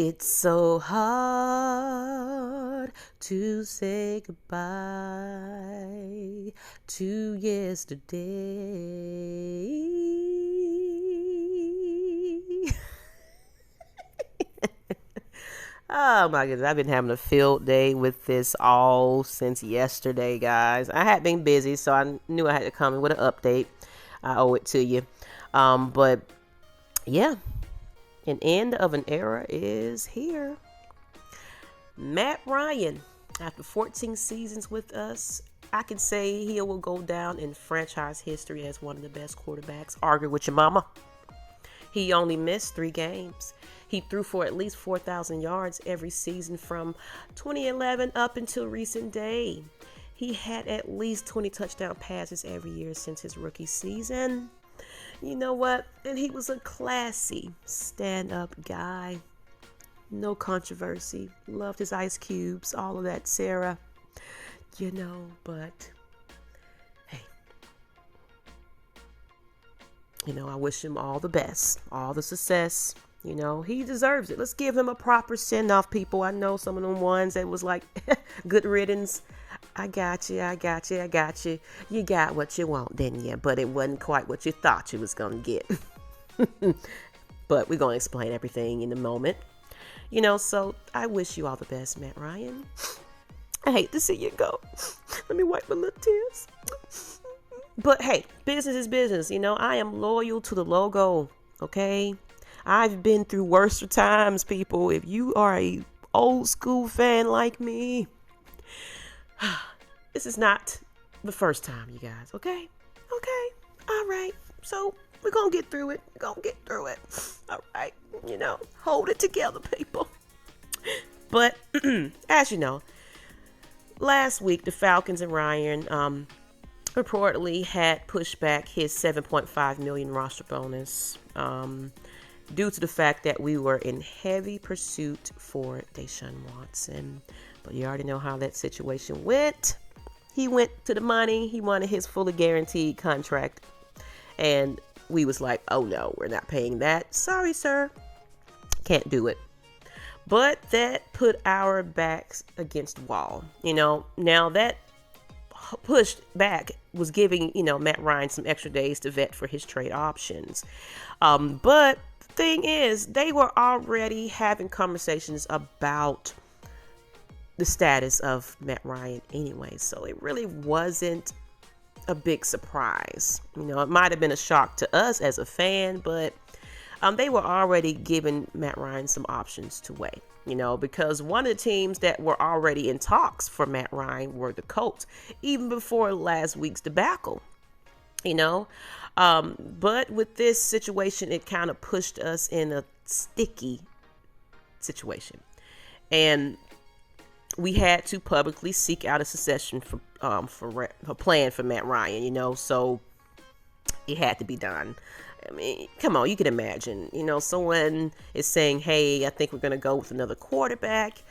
It's so hard to say goodbye to yesterday. Oh my goodness, I've been having a field day with this all since yesterday, guys. I had been busy, so I knew I had to come in with an update. I owe it to you. But yeah, an end of an era is here. Matt Ryan, after 14 seasons with us, I can say he will go down in franchise history as one of the best quarterbacks. Argue with your mama. He only missed 3 games. He threw for at least 4,000 yards every season from 2011 up until recent day. He had at least 20 touchdown passes every year since his rookie season. You know what? And he was a classy stand-up guy. No controversy. Loved his ice cubes, all of that, Sarah. But hey. I wish him all the best, all the success. He deserves it. Let's give him a proper send-off, people. I know some of them ones that was like, good riddance. I got you. You got what you want, didn't you? But it wasn't quite what you thought you was going to get. But we're going to explain everything in a moment. So I wish you all the best, Matt Ryan. I hate to see you go. Let me wipe my little tears. But hey, business is business. I am loyal to the logo, okay? I've been through worse times, people. If you are a old school fan like me, this is not the first time, you guys, okay? Okay, all right. So we're going to get through it. All right, hold it together, people. But as you know, last week, the Falcons and Ryan reportedly had pushed back his $7.5 million roster bonus due to the fact that we were in heavy pursuit for Deshaun Watson. But you already know how that situation went. He went to the money. He wanted his fully guaranteed contract. And we was like, oh no, we're not paying that. Sorry, sir. Can't do it. But that put our backs against the wall. Now that pushed back was giving, Matt Ryan some extra days to vet for his trade options. But the thing is, they were already having conversations about the status of Matt Ryan anyway. So it really wasn't a big surprise. It might have been a shock to us as a fan, but they were already giving Matt Ryan some options to weigh. Because one of the teams that were already in talks for Matt Ryan were the Colts, even before last week's debacle. But with this situation, it kind of pushed us in a sticky situation. And we had to publicly seek out a succession for plan for Matt Ryan, so it had to be done. I mean, come on, you can imagine, someone is saying, hey, I think we're going to go with another quarterback.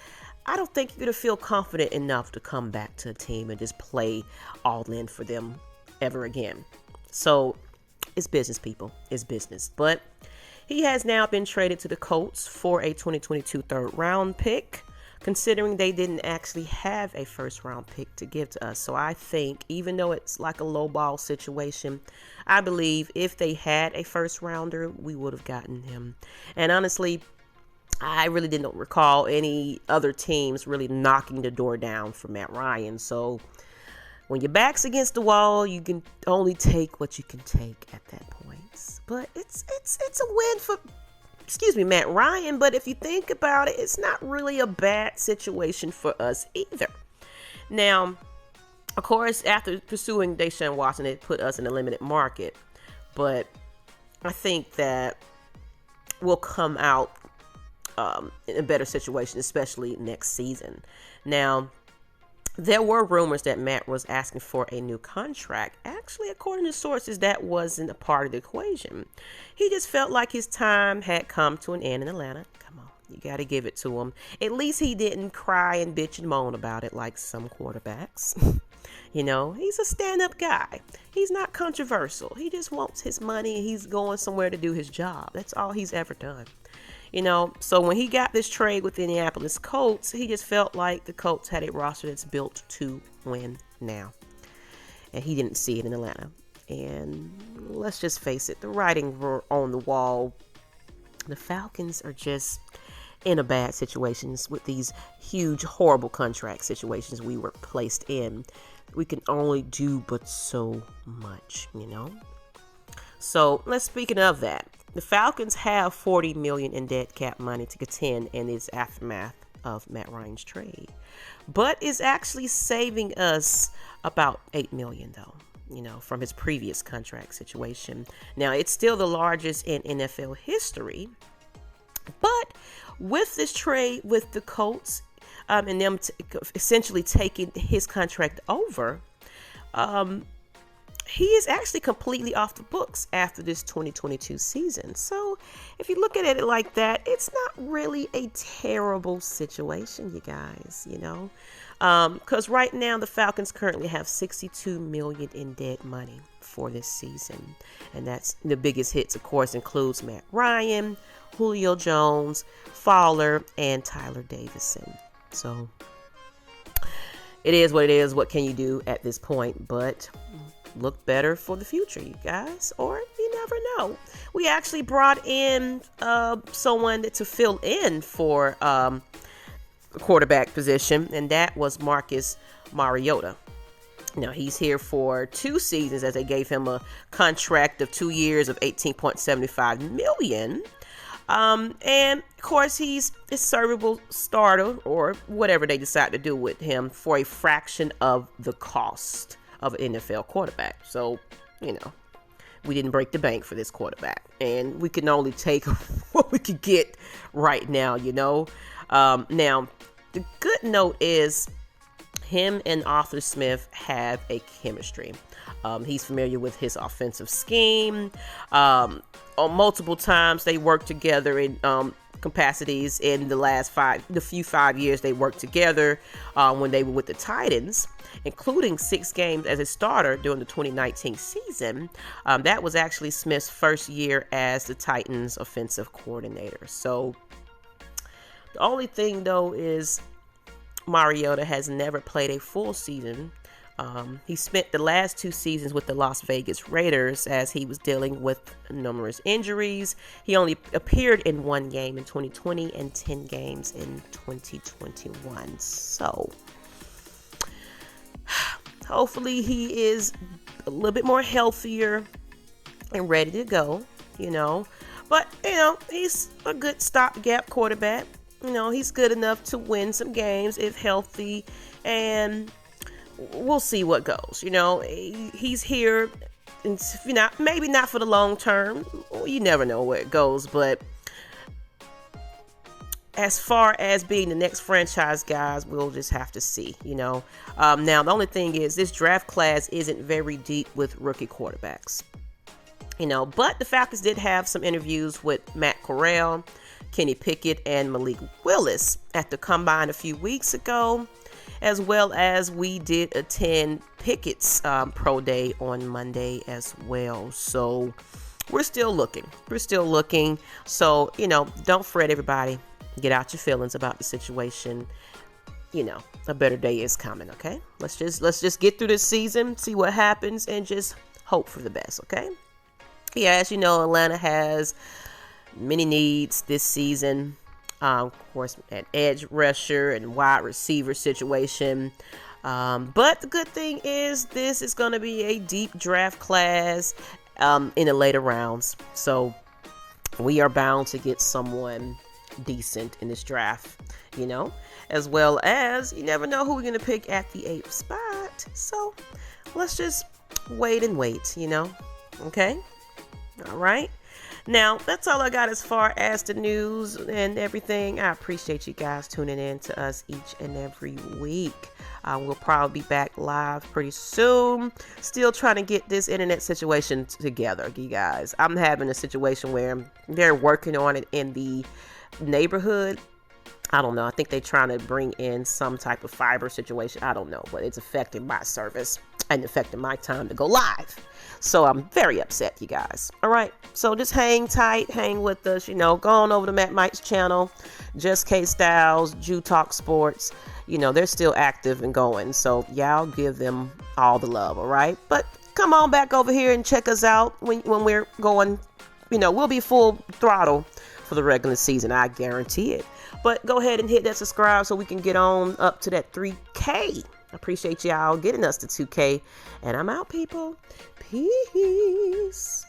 I don't think you're going to feel confident enough to come back to a team and just play all in for them ever again. So it's business, people. It's business. But he has now been traded to the Colts for a 2022 third round pick, considering they didn't actually have a first round pick to give to us. So I think, even though it's like a low ball situation, I believe if they had a first rounder, we would have gotten him. And honestly, I really didn't recall any other teams really knocking the door down for Matt Ryan. So when your back's against the wall, you can only take what you can take at that point. But it's a win for Matt Ryan, but if you think about it, it's not really a bad situation for us either. Now, of course, after pursuing Deshaun Watson, it put us in a limited market, but I think that we'll come out in a better situation, especially next season. Now, there were rumors that Matt was asking for a new contract. Actually, according to sources, that wasn't a part of the equation. He just felt like his time had come to an end in Atlanta. Come on, you got to give it to him. At least he didn't cry and bitch and moan about it like some quarterbacks. He's a stand-up guy. He's not controversial. He just wants his money and he's going somewhere to do his job. That's all he's ever done. So when he got this trade with the Indianapolis Colts, he just felt like the Colts had a roster that's built to win now. And he didn't see it in Atlanta. And let's just face it, the writing were on the wall. The Falcons are just in a bad situations with these huge, horrible contract situations we were placed in. We can only do but so much, So speaking of that, the Falcons have $40 million in dead cap money to contend in its aftermath of Matt Ryan's trade, but is actually saving us about $8 million though. From his previous contract situation. Now, it's still the largest in NFL history, but with this trade with the Colts and them essentially taking his contract over, he is actually completely off the books after this 2022 season. So if you look at it like that, it's not really a terrible situation, you guys, because right now the Falcons currently have $62 million in dead money for this season. And that's the biggest hits, of course, includes Matt Ryan, Julio Jones, Fowler, and Tyler Davison. So it is what it is. What can you do at this point? But look better for the future, you guys, or you never know. We actually brought in someone to fill in for the quarterback position, and that was Marcus Mariota. Now, he's here for 2 seasons as they gave him a contract of 2 years of $18.75 million. And of course, he's a servable starter or whatever they decide to do with him for a fraction of the cost of an NFL quarterback. So, we didn't break the bank for this quarterback, and we can only take what we could get right now, Now, the good note is him and Arthur Smith have a chemistry. He's familiar with his offensive scheme. On multiple times they worked together in capacities in the few 5 years they worked together when they were with the Titans, including 6 games as a starter during the 2019 season. That was actually Smith's first year as the Titans offensive coordinator. So the only thing though is Mariota has never played a full season. He spent the last 2 seasons with the Las Vegas Raiders as he was dealing with numerous injuries. He only appeared in 1 game in 2020 and 10 games in 2021. So hopefully he is a little bit more healthier and ready to go, But, he's a good stopgap quarterback. He's good enough to win some games if healthy, and we'll see what goes. He's here, and maybe not for the long term. You never know where it goes, but as far as being the next franchise, guys, we'll just have to see. Now the only thing is this draft class isn't very deep with rookie quarterbacks. But the Falcons did have some interviews with Matt Corral, Kenny Pickett, and Malik Willis at the Combine a few weeks ago, as well as we did attend Pickett's pro day on Monday as well. So we're still looking. So, don't fret, everybody. Get out your feelings about the situation. A better day is coming, okay? Let's just get through this season, see what happens, and just hope for the best, okay? Yeah, as you know, Atlanta has many needs this season. Of course, an edge rusher and wide receiver situation. But the good thing is this is going to be a deep draft class in the later rounds. So we are bound to get someone decent in this draft, as well as you never know who we're going to pick at the 8th spot. So let's just wait and wait, okay? All right. Now, that's all I got as far as the news and everything. I appreciate you guys tuning in to us each and every week. We'll probably be back live pretty soon. Still trying to get this internet situation together, you guys. I'm having a situation where they're working on it in the neighborhood. I don't know. I think they're trying to bring in some type of fiber situation. I don't know, but it's affecting my service. and affecting my time to go live. So I'm very upset, you guys. All right. So just hang tight, hang with us, go on over to Matt Mike's channel, Just K Styles, Jew Talk Sports. They're still active and going. So y'all give them all the love. All right. But come on back over here and check us out when we're going, we'll be full throttle for the regular season. I guarantee it. But go ahead and hit that subscribe so we can get on up to that 3K. I appreciate y'all getting us to 2K. And I'm out, people. Peace.